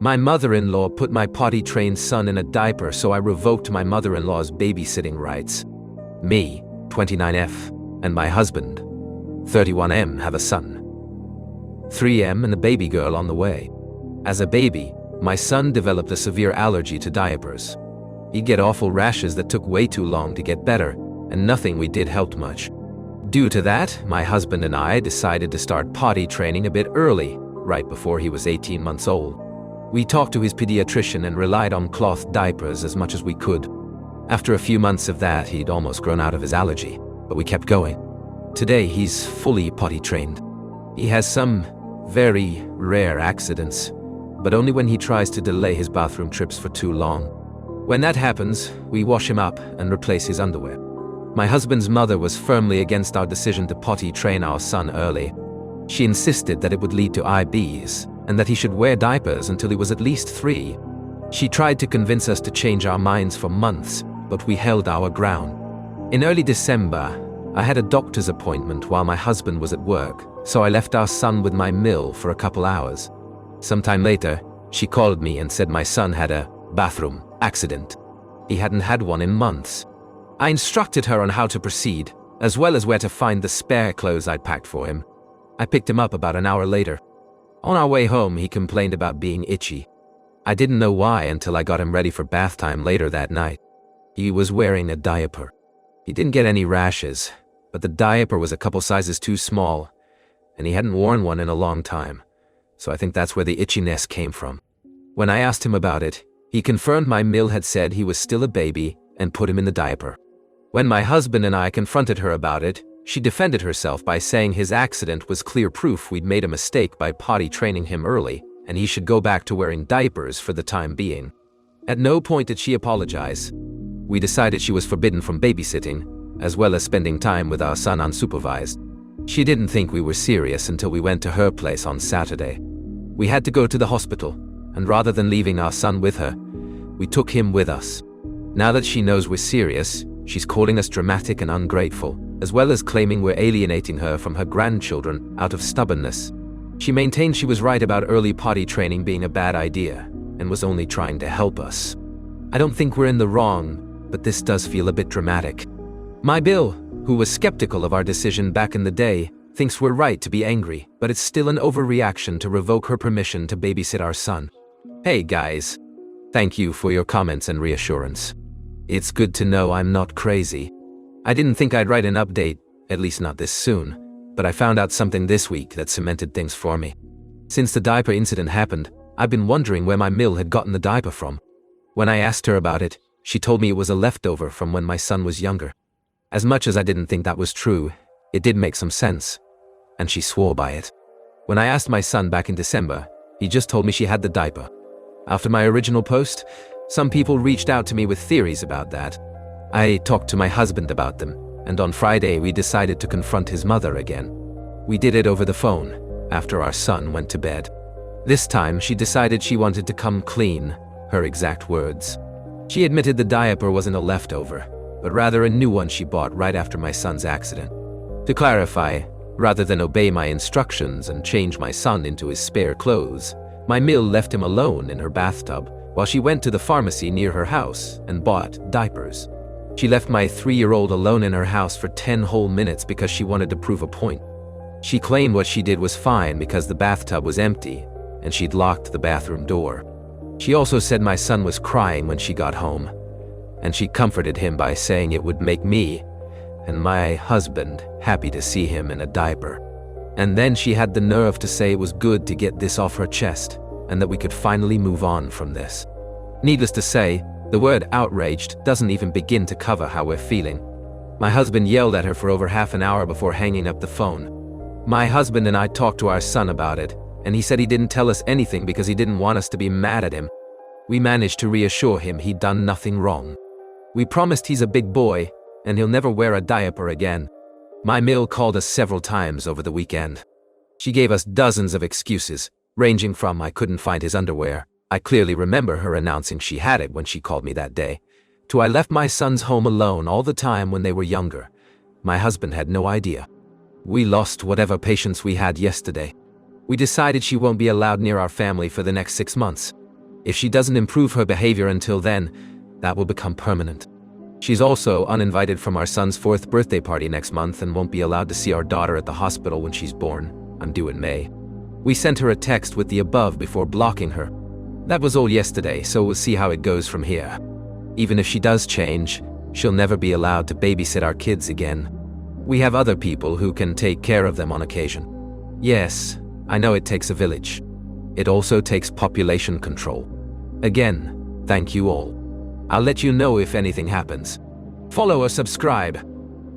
My mother-in-law put my potty-trained son in a diaper, so I revoked my mother-in-law's babysitting rights. Me, 29F, and my husband, 31M, have a son, 3M, and a baby girl on the way. As a baby, my son developed a severe allergy to diapers. He'd get awful rashes that took way too long to get better, and nothing we did helped much. Due to that, my husband and I decided to start potty training a bit early, right before he was 18 months old. We talked to his pediatrician and relied on cloth diapers as much as we could. After a few months of that, he'd almost grown out of his allergy, but we kept going. Today, he's fully potty trained. He has some very rare accidents, but only when he tries to delay his bathroom trips for too long. When that happens, we wash him up and replace his underwear. My husband's mother was firmly against our decision to potty train our son early. She insisted that it would lead to IBs and that he should wear diapers until he was at least 3. She tried to convince us to change our minds for months, but we held our ground. In early December, I had a doctor's appointment while my husband was at work, so I left our son with my mill for a couple hours. Sometime later, she called me and said my son had a bathroom accident. He hadn't had one in months. I instructed her on how to proceed, as well as where to find the spare clothes I'd packed for him. I picked him up about an hour later. On our way home, he complained about being itchy. I didn't know why until I got him ready for bath time later that night. He was wearing a diaper. He didn't get any rashes, but the diaper was a couple sizes too small, and he hadn't worn one in a long time, so I think that's where the itchiness came from. When I asked him about it, he confirmed my mill had said he was still a baby and put him in the diaper. When my husband and I confronted her about it, she defended herself by saying his accident was clear proof we'd made a mistake by potty training him early, and he should go back to wearing diapers for the time being. At no point did she apologize. We decided she was forbidden from babysitting, as well as spending time with our son unsupervised. She didn't think we were serious until we went to her place on Saturday. We had to go to the hospital, and rather than leaving our son with her, we took him with us. Now that she knows we're serious, she's calling us dramatic and ungrateful, as well as claiming we're alienating her from her grandchildren out of stubbornness. She maintained she was right about early potty training being a bad idea, and was only trying to help us. I don't think we're in the wrong, but this does feel a bit dramatic. My Bill, who was skeptical of our decision back in the day, thinks we're right to be angry, but it's still an overreaction to revoke her permission to babysit our son. Hey guys, thank you for your comments and reassurance. It's good to know I'm not crazy. I didn't think I'd write an update, at least not this soon, but I found out something this week that cemented things for me. Since the diaper incident happened, I've been wondering where my mill had gotten the diaper from. When I asked her about it, she told me it was a leftover from when my son was younger. As much as I didn't think that was true, it did make some sense, and she swore by it. When I asked my son back in December, he just told me she had the diaper. After my original post, some people reached out to me with theories about that. I talked to my husband about them, and on Friday we decided to confront his mother again. We did it over the phone, after our son went to bed. This time she decided she wanted to come clean, her exact words. She admitted the diaper wasn't a leftover, but rather a new one she bought right after my son's accident. To clarify, rather than obey my instructions and change my son into his spare clothes, my mill left him alone in her bathtub while she went to the pharmacy near her house and bought diapers. She left my 3-year-old alone in her house for 10 whole minutes because she wanted to prove a point. She claimed what she did was fine because the bathtub was empty and she'd locked the bathroom door. She also said my son was crying when she got home, and she comforted him by saying it would make me and my husband happy to see him in a diaper. And then she had the nerve to say it was good to get this off her chest and that we could finally move on from this. Needless to say, the word outraged doesn't even begin to cover how we're feeling. My husband yelled at her for over half an hour before hanging up the phone. My husband and I talked to our son about it, and he said he didn't tell us anything because he didn't want us to be mad at him. We managed to reassure him he'd done nothing wrong. We promised he's a big boy, and he'll never wear a diaper again. My mill called us several times over the weekend. She gave us dozens of excuses, ranging from I couldn't find his underwear, I clearly remember her announcing she had it when she called me that day, to I left my sons home alone all the time when they were younger. My husband had no idea. We lost whatever patience we had yesterday. We decided she won't be allowed near our family for the next 6 months. If she doesn't improve her behavior until then, that will become permanent. She's also uninvited from our son's 4th birthday party next month and won't be allowed to see our daughter at the hospital when she's born. I'm due in May. We sent her a text with the above before blocking her. That was all yesterday, so we'll see how it goes from here. Even if she does change, she'll never be allowed to babysit our kids again. We have other people who can take care of them on occasion. Yes, I know it takes a village. It also takes population control. Again, thank you all. I'll let you know if anything happens. Follow or subscribe.